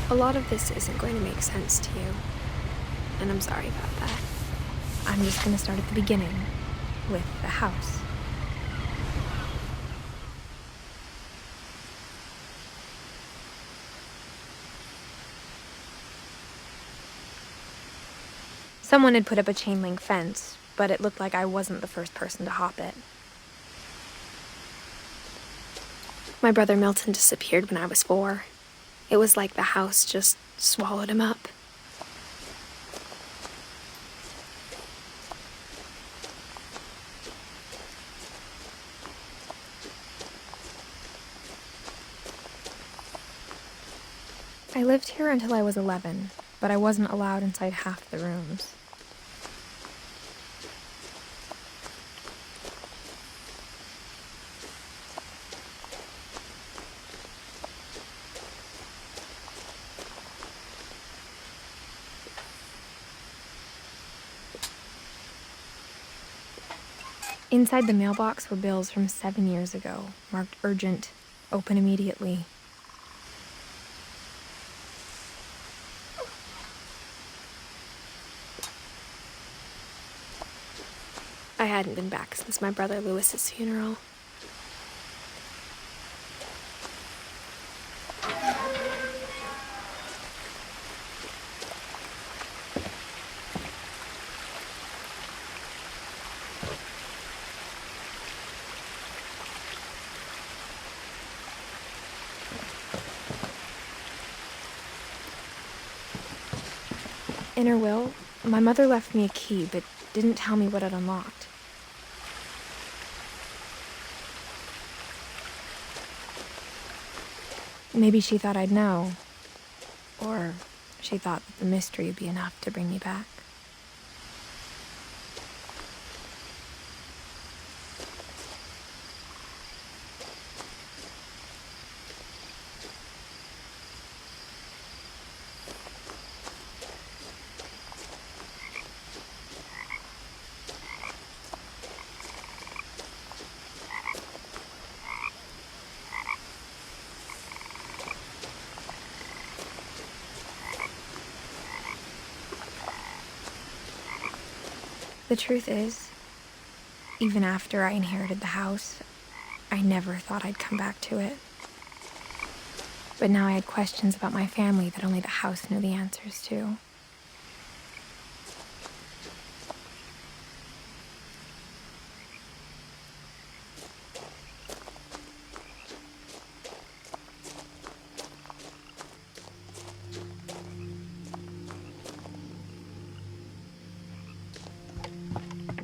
A lot of this isn't going to make sense to you, and I'm sorry about that. I'm just going to start at the beginning, with the house. Someone had put up a chain-link fence, but it looked like I wasn't the first person to hop it. My brother Milton disappeared when I was 4. It was like the house just swallowed him up. I lived here until I was 11, but I wasn't allowed inside half the rooms. Inside the mailbox were bills from 7 years ago, marked urgent, open immediately. I hadn't been back since my brother Lewis's funeral. In her will, my mother left me a key, but didn't tell me what it unlocked. Maybe she thought I'd know, or she thought that the mystery would be enough to bring me back. The truth is, even after I inherited the house, I never thought I'd come back to it. But now I had questions about my family that only the house knew the answers to.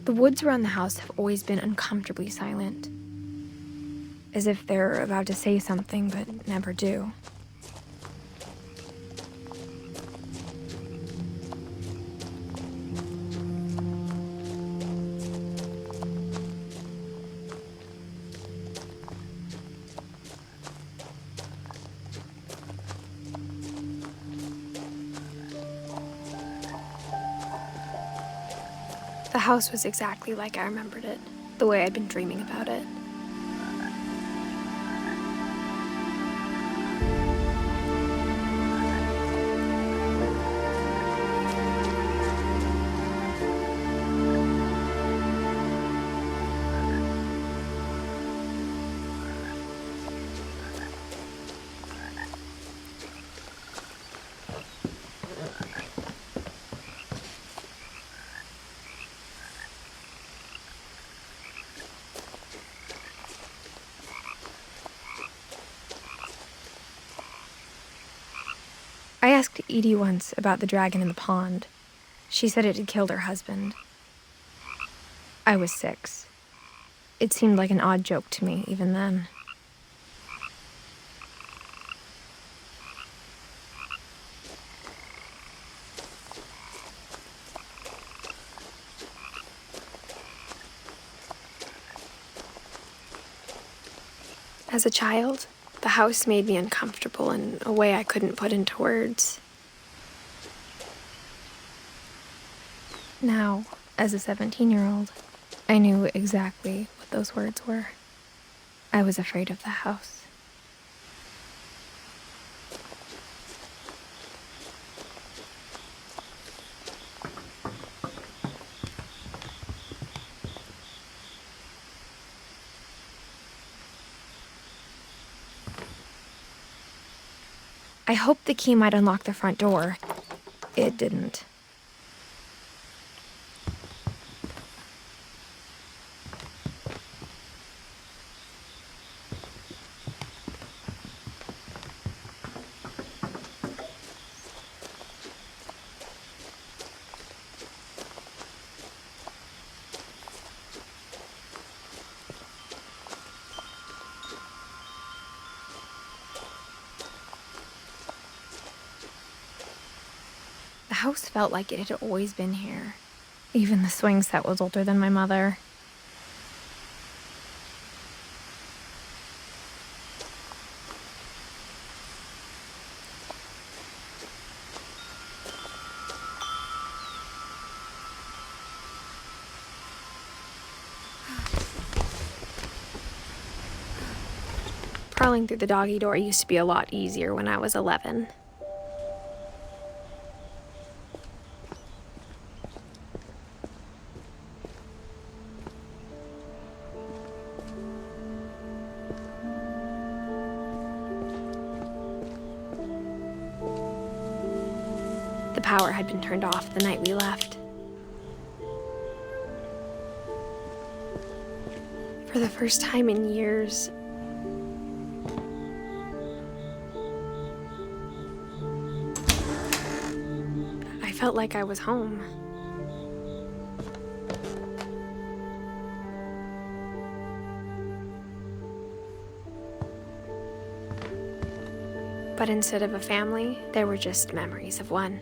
The woods around the house have always been uncomfortably silent, as if they're about to say something but never do. The house was exactly like I remembered it, the way I'd been dreaming about it. I asked Edie once about the dragon in the pond. She said it had killed her husband. I was 6. It seemed like an odd joke to me, even then. As a child, the house made me uncomfortable in a way I couldn't put into words. Now, as a 17-year-old, I knew exactly what those words were. I was afraid of the house. I hoped the key might unlock the front door. It didn't. The house felt like it had always been here. Even the swing set was older than my mother. Crawling through the doggy door used to be a lot easier when I was 11. The power had been turned off the night we left. For the first time in years, I felt like I was home. But instead of a family, there were just memories of one.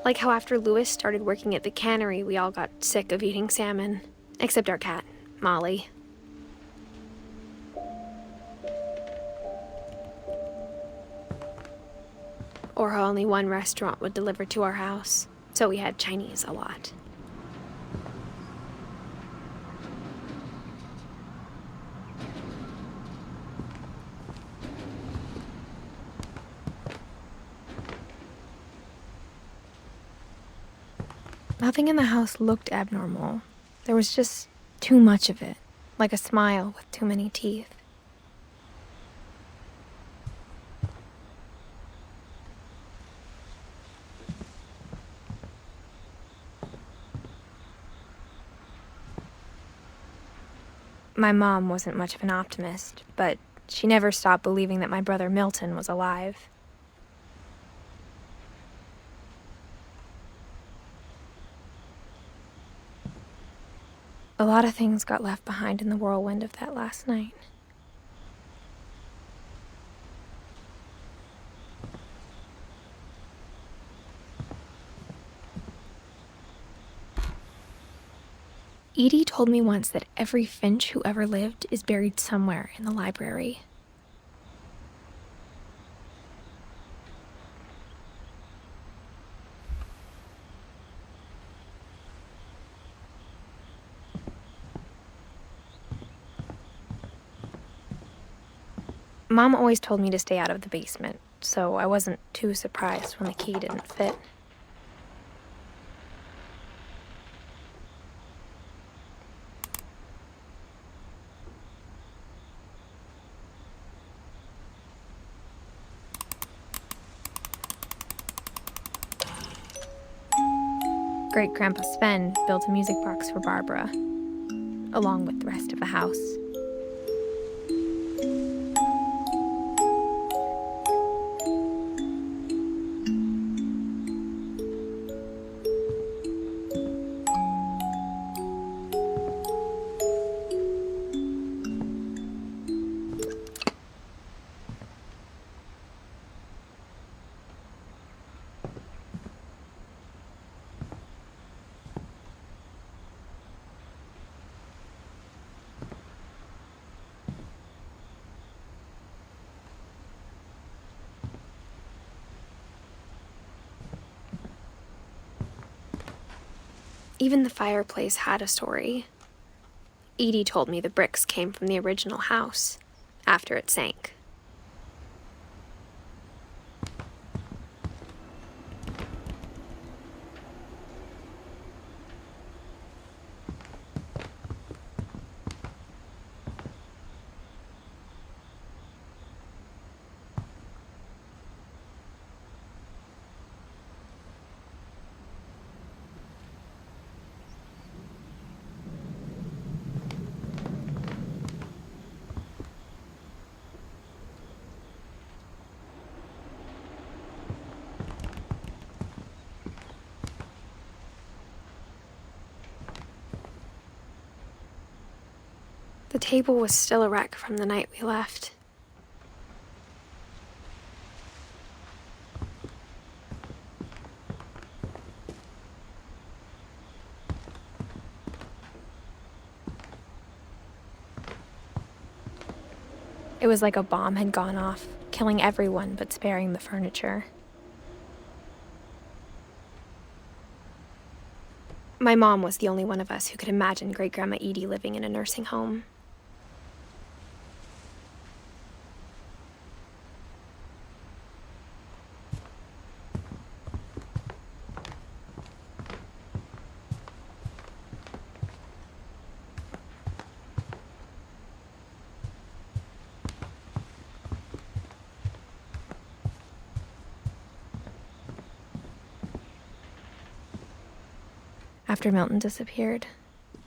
Like how after Louis started working at the cannery, we all got sick of eating salmon. Except our cat, Molly. Or how only one restaurant would deliver to our house, so we had Chinese a lot. Nothing in the house looked abnormal. There was just too much of it, like a smile with too many teeth. My mom wasn't much of an optimist, but she never stopped believing that my brother Milton was alive. A lot of things got left behind in the whirlwind of that last night. Edie told me once that every Finch who ever lived is buried somewhere in the library. Mom always told me to stay out of the basement, so I wasn't too surprised when the key didn't fit. Great-Grandpa Sven built a music box for Barbara, along with the rest of the house. Even the fireplace had a story. Edie told me the bricks came from the original house, after it sank. The table was still a wreck from the night we left. It was like a bomb had gone off, killing everyone but sparing the furniture. My mom was the only one of us who could imagine Great-Grandma Edie living in a nursing home. After Milton disappeared,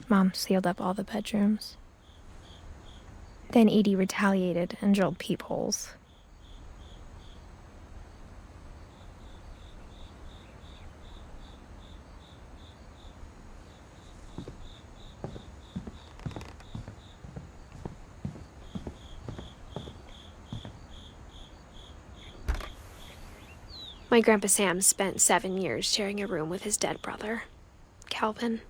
Mom sealed up all the bedrooms. Then Edie retaliated and drilled peepholes. My Grandpa Sam spent 7 years sharing a room with his dead brother, Calvin.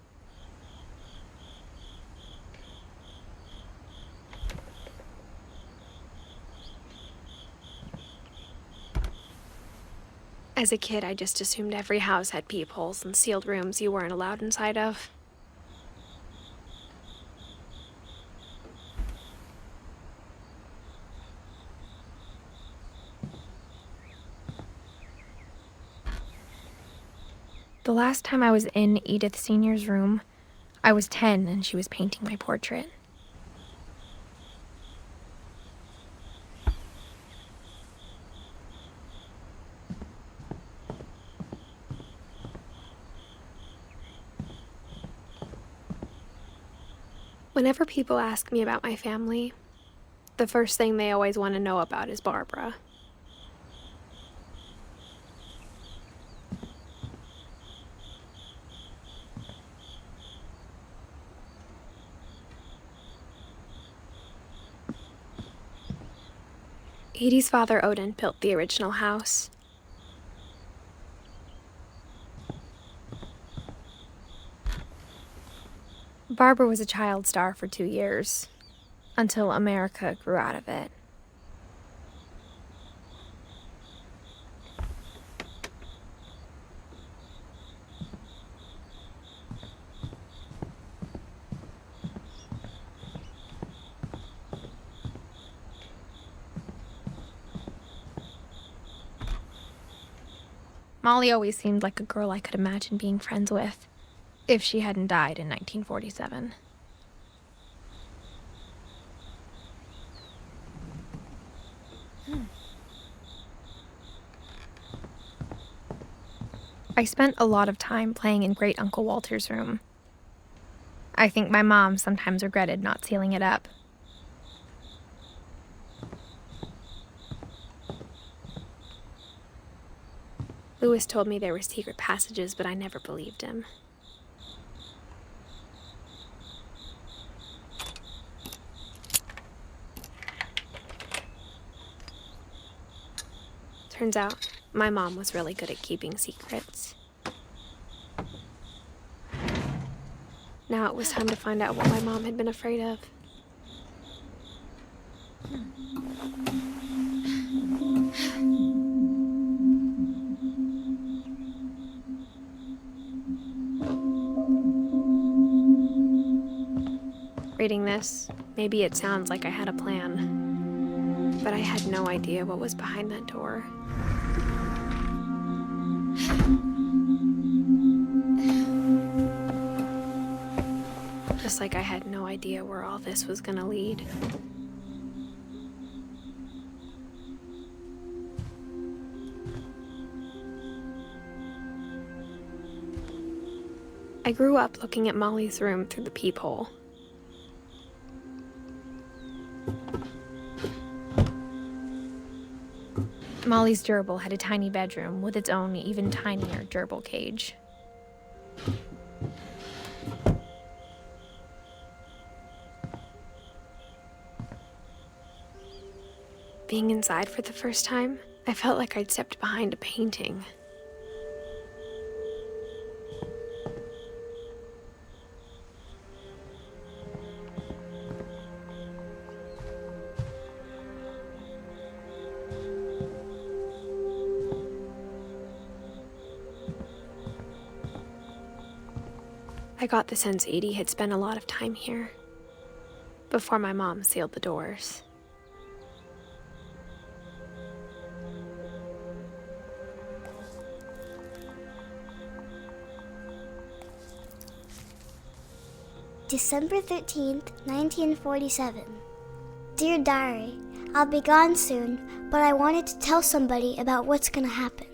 As a kid, I just assumed every house had peepholes and sealed rooms you weren't allowed inside of. The last time I was in Edith Sr.'s room, I was 10 and she was painting my portrait. Whenever people ask me about my family, the first thing they always want to know about is Barbara. Edie's father, Odin, built the original house. Barbara was a child star for 2 years, until America grew out of it. Molly always seemed like a girl I could imagine being friends with, if she hadn't died in 1947. I spent a lot of time playing in Great Uncle Walter's room. I think my mom sometimes regretted not sealing it up. Lewis told me there were secret passages, but I never believed him. Turns out, my mom was really good at keeping secrets. Now it was time to find out what my mom had been afraid of. Reading this, maybe it sounds like I had a plan. but I had no idea what was behind that door. Just like I had no idea where all this was gonna lead. I grew up looking at Molly's room through the peephole. Molly's gerbil had a tiny bedroom with its own even tinier gerbil cage. Being inside for the first time, I felt like I'd stepped behind a painting. I got the sense Edie had spent a lot of time here, before my mom sealed the doors. December 13th, 1947. Dear Diary, I'll be gone soon, but I wanted to tell somebody about what's gonna happen.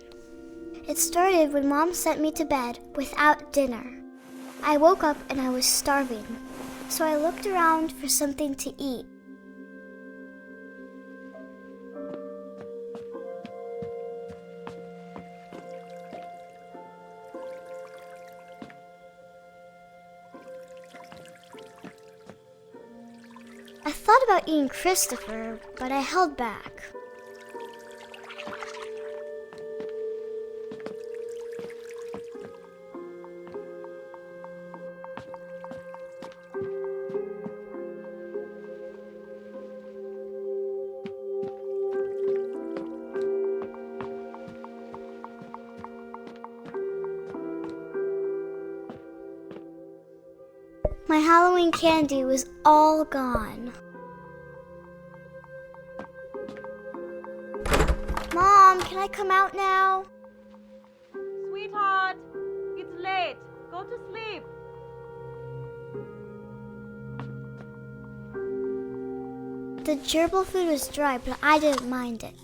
It started when Mom sent me to bed without dinner. I woke up and I was starving, so I looked around for something to eat. I thought about eating Christopher, but I held back. My Halloween candy was all gone. Mom, can I come out now? Sweetheart, it's late. Go to sleep. The gerbil food was dry, but I didn't mind it.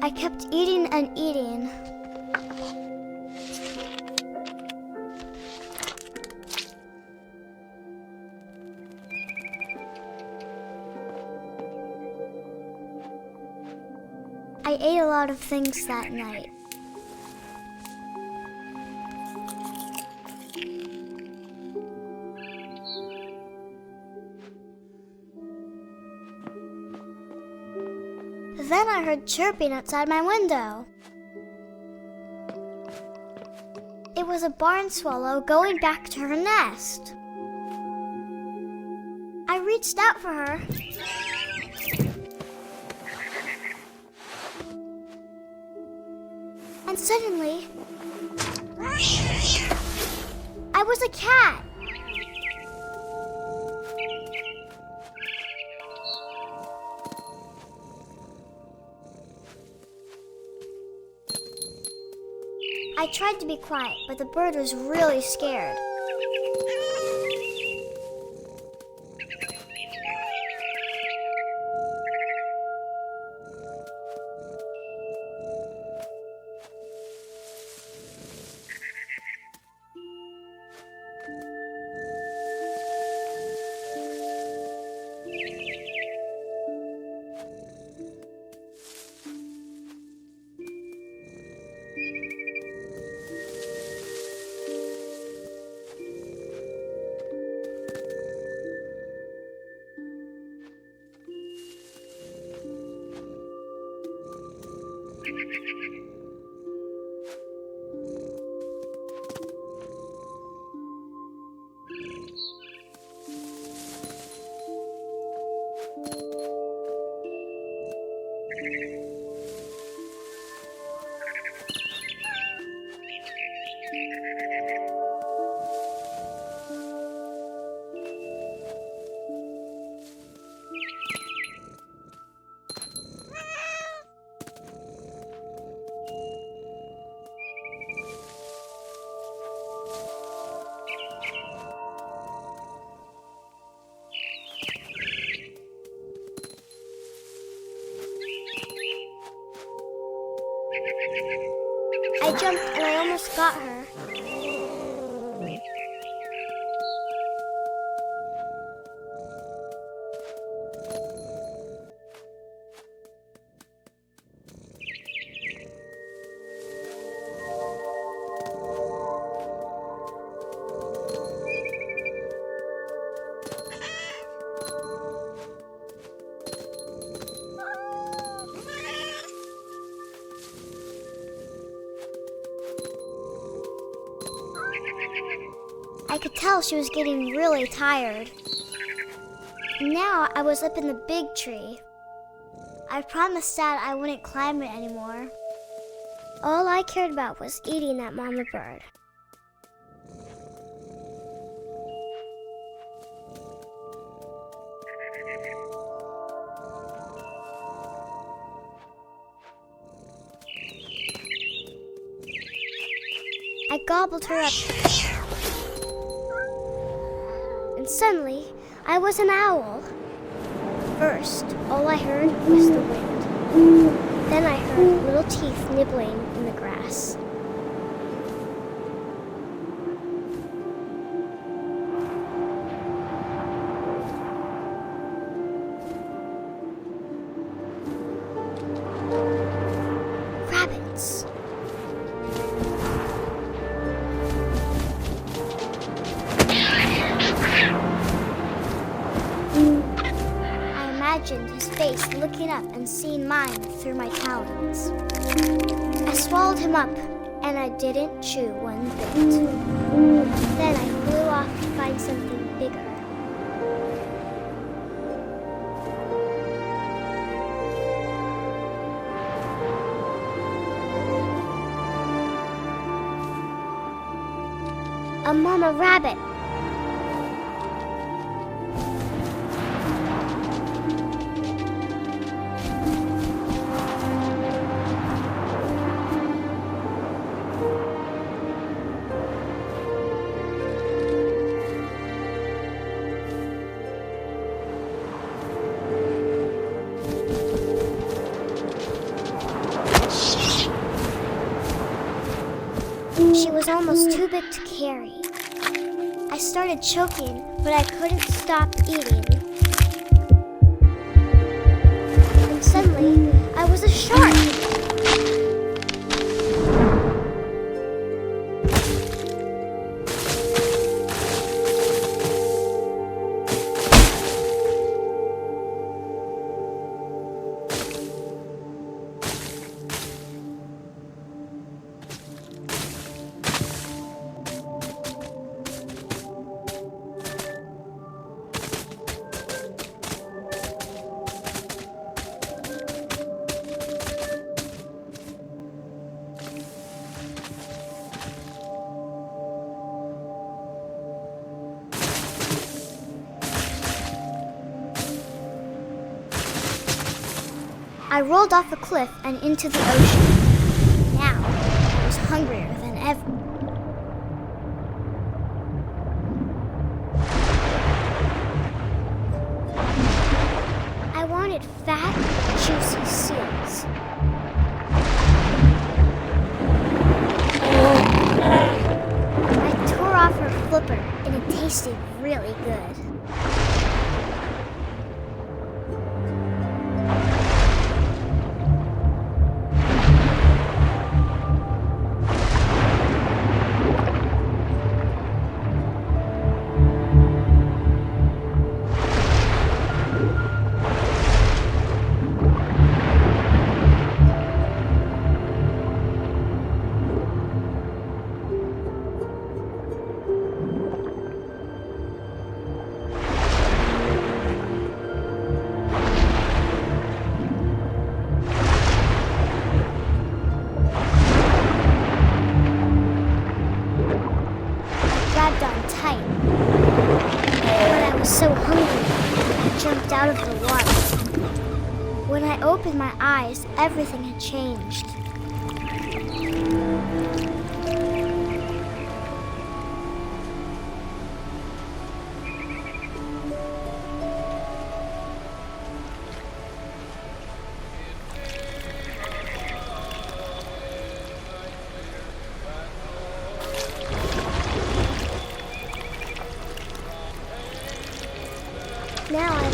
I kept eating and eating. I ate a lot of things that night. Then I heard chirping outside my window. It was a barn swallow going back to her nest. I reached out for her. And suddenly, I was a cat. I tried to be quiet, but the bird was really scared. I jumped and I almost got her. I could tell she was getting really tired. Now I was up in the big tree. I promised Dad I wouldn't climb it anymore. All I cared about was eating that mama bird. I gobbled her up. And suddenly, I was an owl. First, all I heard was the wind. Then I heard little teeth nibbling in the grass. Rabbits. I imagined his face looking up and seeing mine through my talons. I swallowed him up, and I didn't chew one bit. Then I flew off to find something bigger. A mama rabbit. She was almost too big to carry. I started choking, but I couldn't stop eating. And suddenly, I was a shark. I rolled off a cliff and into the ocean. Now, I was hungrier than ever. I wanted fat, juicy seals. I tore off her flipper, and it tasted really good. So hungry, I jumped out of the water. When I opened my eyes, everything had changed.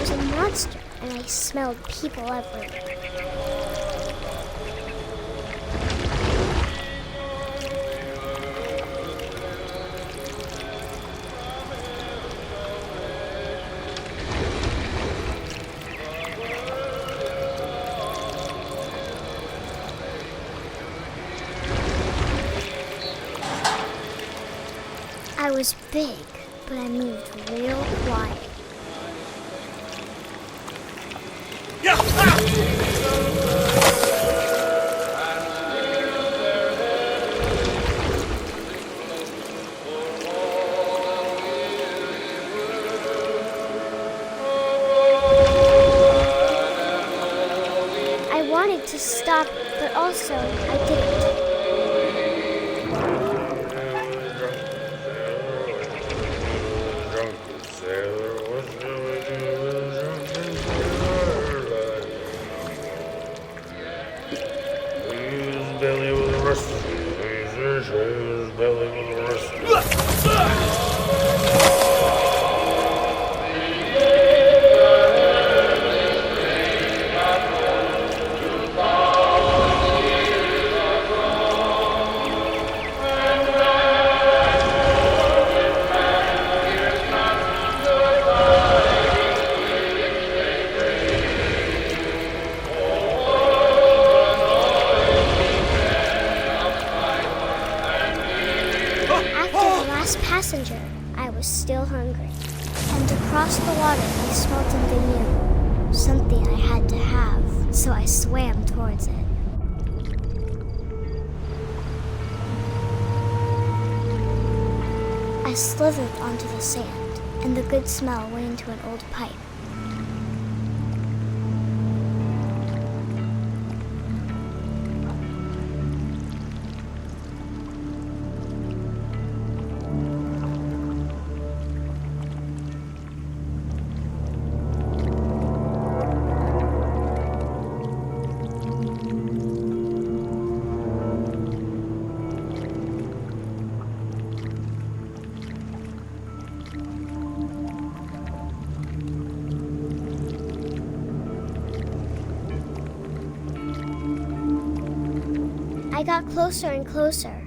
was a monster, and I smelled people everywhere. I was big, but I moved real quiet. I wanted to stop, but also I didn't. Passenger, I was still hungry. And across the water, I smelled something new. Something I had to have, so I swam towards it. I slithered onto the sand, and the good smell went into an old pipe. I got closer and closer.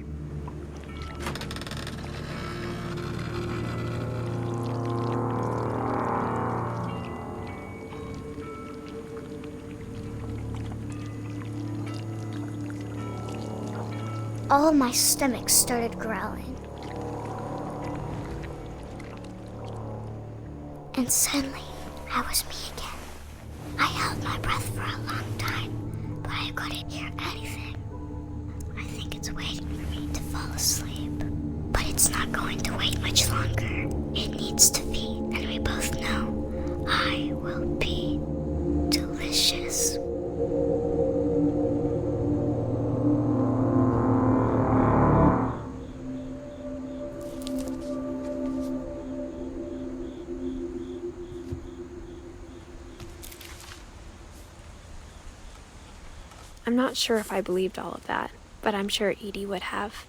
All of my stomach started growling. And suddenly, I was me again. I held my breath for a long time, but I couldn't hear anything. I think it's waiting for me to fall asleep. But it's not going to wait much longer. It needs to feed, and we both know I will be delicious. I'm not sure if I believed all of that, but I'm sure Edie would have.